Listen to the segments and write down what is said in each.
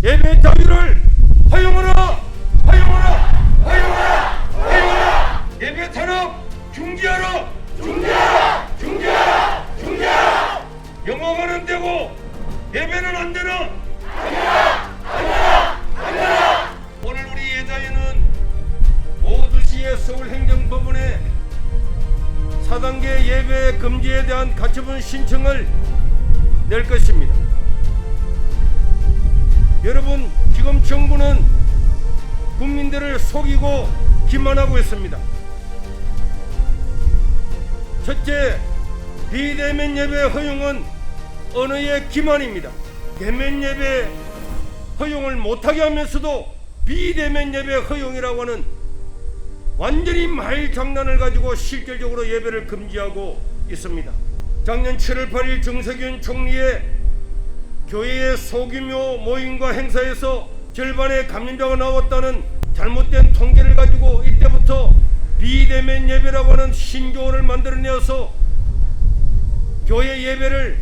예배 자유를 허용하라! 허용하라! 허용하라! 허용하라! 예배 탄압 중지하라! 중지하라! 중지하라! 중지하라! 영화관은 되고 예배는 안 되나? 안 되나! 안 되나! 안 되나! 오늘 우리 예자유는 오두시의 서울행정법원에 4단계 예배 금지에 대한 가처분 신청을 낼 것입니다. 여러분, 지금 정부는 국민들을 속이고 기만하고 있습니다. 첫째, 비대면 예배 허용은 언어의 기만입니다. 대면 예배 허용을 못하게 하면서도 비대면 예배 허용이라고 하는 완전히 말장난을 가지고 실질적으로 예배를 금지하고 있습니다. 작년 7월 8일 정세균 총리의 교회의 소규모 모임과 행사에서 절반의 감염자가 나왔다는 잘못된 통계를 가지고 이때부터 비대면 예배라고 하는 신조어를 만들어내어서 교회 예배를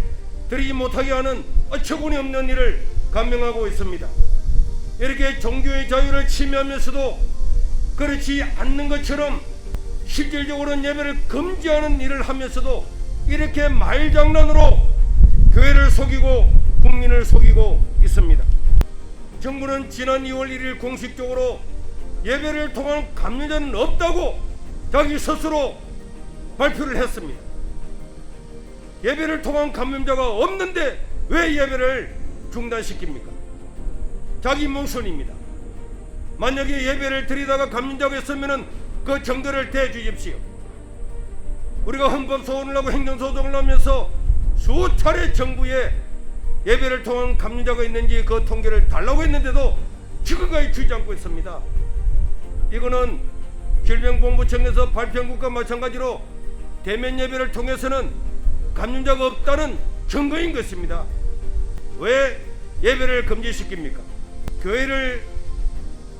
드리지 못하게 하는 어처구니 없는 일을 감행하고 있습니다. 이렇게 종교의 자유를 침해하면서도 그렇지 않는 것처럼 실질적으로는 예배를 금지하는 일을 하면서도 이렇게 말장난으로 교회를 속이고 국민을 속이고 있습니다. 정부는 지난 2월 1일 공식적으로 예배를 통한 감염자는 없다고 자기 스스로 발표를 했습니다. 예배를 통한 감염자가 없는데 왜 예배를 중단시킵니까? 자기 모순입니다. 만약에 예배를 드리다가 감염자가 있으면 그 증거를 대주십시오. 우리가 헌법소원을 하고 행정소송을 하면서 수차례 정부에 예배를 통한 감염자가 있는지 그 통계를 달라고 했는데도 지금까지 주지 않고 있습니다. 이거는 질병본부청에서 발표한 것과 마찬가지로 대면 예배를 통해서는 감염자가 없다는 증거인 것입니다. 왜 예배를 금지시킵니까? 교회를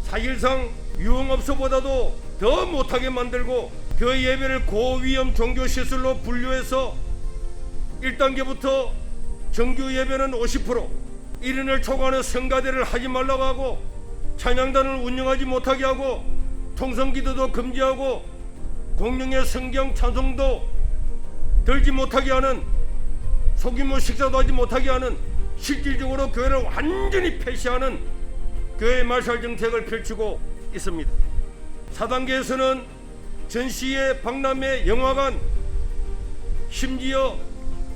사실상 유흥업소보다도 더 못하게 만들고 교회 예배를 고위험 종교시설로 분류해서 1단계부터 정규 예배는 50%, 1인을 초과하는 성가대를 하지 말라고 하고 찬양단을 운영하지 못하게 하고 통성기도도 금지하고 공릉의 성경 찬송도 들지 못하게 하는 소규모 식사도 하지 못하게 하는 실질적으로 교회를 완전히 폐쇄하는 교회 말살 정책을 펼치고 있습니다. 4단계에서는 전시회, 박람회, 영화관, 심지어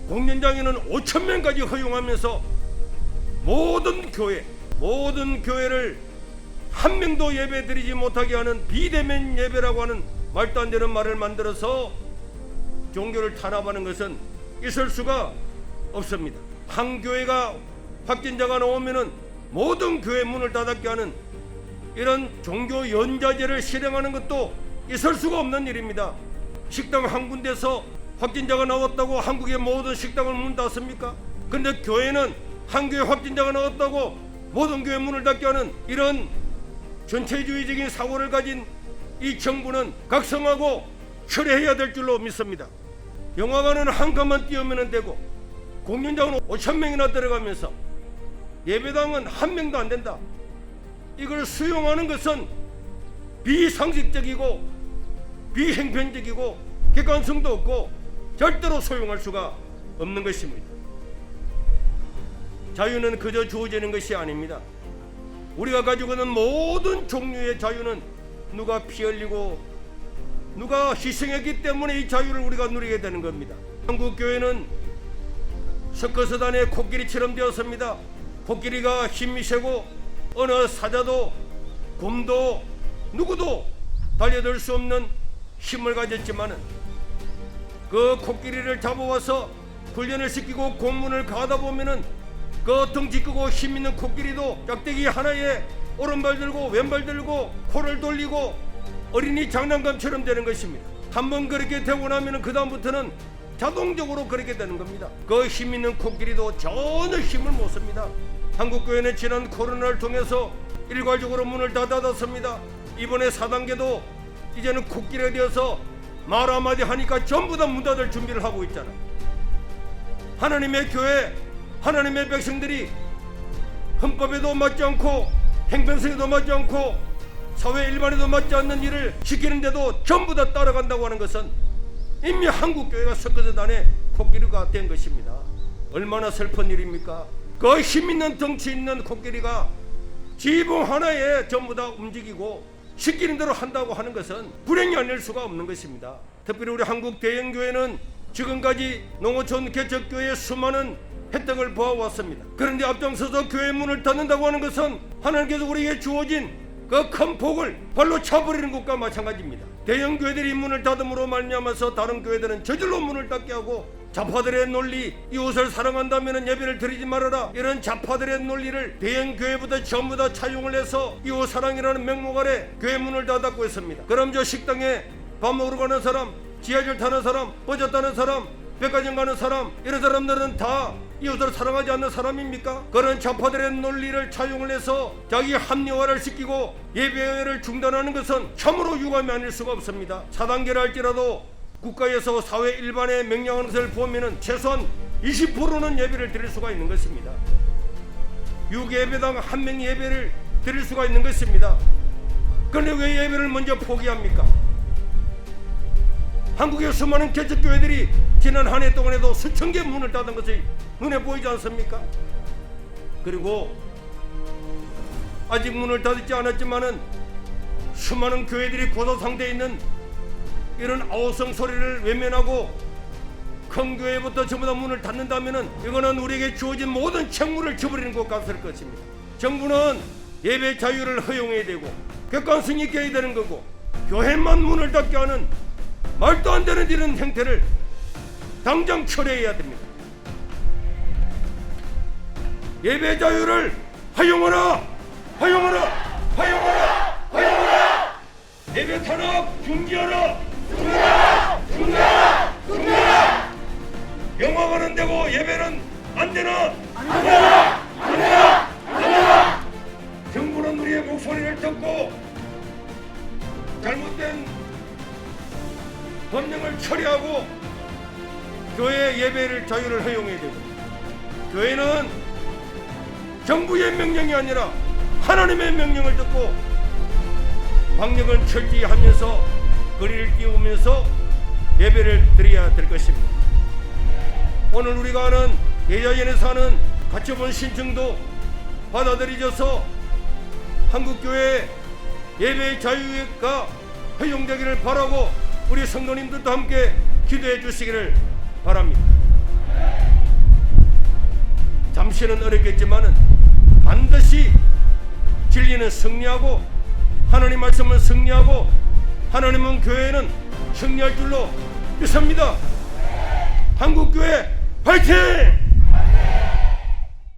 공연장에는 5,000명까지 허용하면서 모든 교회를 한 명도 예배 드리지 못하게 하는 비대면 예배라고 하는 말도 안 되는 말을 만들어서 종교를 탄압하는 것은 있을 수가 없습니다. 한 교회가 확진자가 나오면은 모든 교회 문을 닫게 하는 이런 종교 연자제를 실행하는 것도 있을 수가 없는 일입니다. 식당 한 군데서 확진자가 나왔다고 한국의 모든 식당을 문 닫습니까? 그런데 교회는 한 교회 확진자가 나왔다고 모든 교회 문을 닫게 하는 이런 전체주의적인 사고를 가진 이 정부는 각성하고 철회해야 될 줄로 믿습니다. 영화관은 한 칸만 띄우면 되고 공연장은 5,000명이나 들어가면서 예배당은 한 명도 안 된다. 이걸 수용하는 것은 비상식적이고 비행편적이고 객관성도 없고 절대로 소용할 수가 없는 것입니다. 자유는 그저 주어지는 것이 아닙니다. 우리가 가지고 있는 모든 종류의 자유는 누가 피 흘리고 누가 희생했기 때문에 이 자유를 우리가 누리게 되는 겁니다. 한국교회는 서커스단의 코끼리처럼 되었습니다. 코끼리가 힘이 세고 어느 사자도 곰도 누구도 달려들 수 없는 힘을 가졌지만은 그 코끼리를 잡아와서 훈련을 시키고 공문을 가다 보면은 그 덩치 크고 힘 있는 코끼리도 짝대기 하나에 오른발 들고 왼발 들고 코를 돌리고 어린이 장난감처럼 되는 것입니다. 한번 그렇게 되고 나면은 그 다음부터는 자동적으로 그렇게 되는 겁니다. 그 힘 있는 코끼리도 전혀 힘을 못 씁니다. 한국교회는 지난 코로나를 통해서 일괄적으로 문을 다 닫았습니다. 이번에 4단계도 이제는 코끼리가 되어서 말 한마디 하니까 전부 다 문 닫을 준비를 하고 있잖아. 하나님의 교회, 하나님의 백성들이 헌법에도 맞지 않고 행정성에도 맞지 않고 사회 일반에도 맞지 않는 일을 시키는데도 전부 다 따라간다고 하는 것은 이미 한국교회가 석가대단의 코끼리가 된 것입니다. 얼마나 슬픈 일입니까? 그 힘있는 덩치 있는 코끼리가 지붕 하나에 전부 다 움직이고 시키는 대로 한다고 하는 것은 불행이 아닐 수가 없는 것입니다. 특별히 우리 한국 대형교회는 지금까지 농어촌 개척교회의 수많은 혜택을 보아왔습니다. 그런데 앞장서서 교회 문을 닫는다고 하는 것은 하나님께서 우리에게 주어진 그 큰 복을 발로 차버리는 것과 마찬가지입니다. 대형교회들이 문을 닫음으로 말미암아서 다른 교회들은 저절로 문을 닫게 하고 좌파들의 논리, 이웃을 사랑한다면 예배를 드리지 말아라, 이런 좌파들의 논리를 대형교회보다 전부 다 차용을 해서 이웃 사랑이라는 명목 아래 교회 문을 닫았고 있습니다. 그럼 저 식당에 밥 먹으러 가는 사람, 지하철 타는 사람, 버스 타는 사람, 백화점 가는 사람, 이런 사람들은 다 이웃을 사랑하지 않는 사람입니까? 그런 좌파들의 논리를 차용을 해서 자기 합리화를 시키고 예배를 중단하는 것은 참으로 유감이 아닐 수가 없습니다. 4단계를 할지라도 국가에서 사회 일반에 명령하는 것을 보면은 최소한 20%는 예배를 드릴 수가 있는 것입니다. 6예배당 한 명이 예배를 드릴 수가 있는 것입니다. 그런데 왜 예배를 먼저 포기합니까? 한국의 수많은 개척교회들이 지난 한 해 동안에도 수천 개 문을 닫은 것이 눈에 보이지 않습니까? 그리고 아직 문을 닫지 않았지만은 수많은 교회들이 고도 상태에 있는 이런 아우성 소리를 외면하고 큰 교회부터 전부 다 문을 닫는다면은 이거는 우리에게 주어진 모든 책무를 저버리는 것 같을 것입니다. 정부는 예배 자유를 허용해야 되고 객관성 있게 해야 되는 거고, 교회만 문을 닫게 하는 말도 안 되는 이런 행태를 당장 철회해야 됩니다. 예배 자유를 허용하라! 허용하라! 허용하라! 허용하라! 예배 탄압 중지하라! 중지하라! 중지하라! 중지하라! 영화관은 되고 예배는 안 되나? 안 되나? 안 되나? 안 되나? 정부는 우리의 목소리를 듣고 잘못된 법령을 처리하고 교회 예배를 자유를 허용해야 되고, 교회는 정부의 명령이 아니라 하나님의 명령을 듣고 방역을 철저히 하면서 거리를 띄우면서 예배를 드려야 될 것입니다. 오늘 우리가 하는 예자연에서 하는 가처분 신청도 받아들여져서 한국교회 예배의 자유가 허용되기를 바라고 우리 성도님들도 함께 기도해 주시기를 바랍니다. 잠시는 어렵겠지만은 반드시 진리는 승리하고 하나님 말씀은 승리하고 하나님은 교회는 승리할 줄로 믿습니다. 한국교회 화이팅!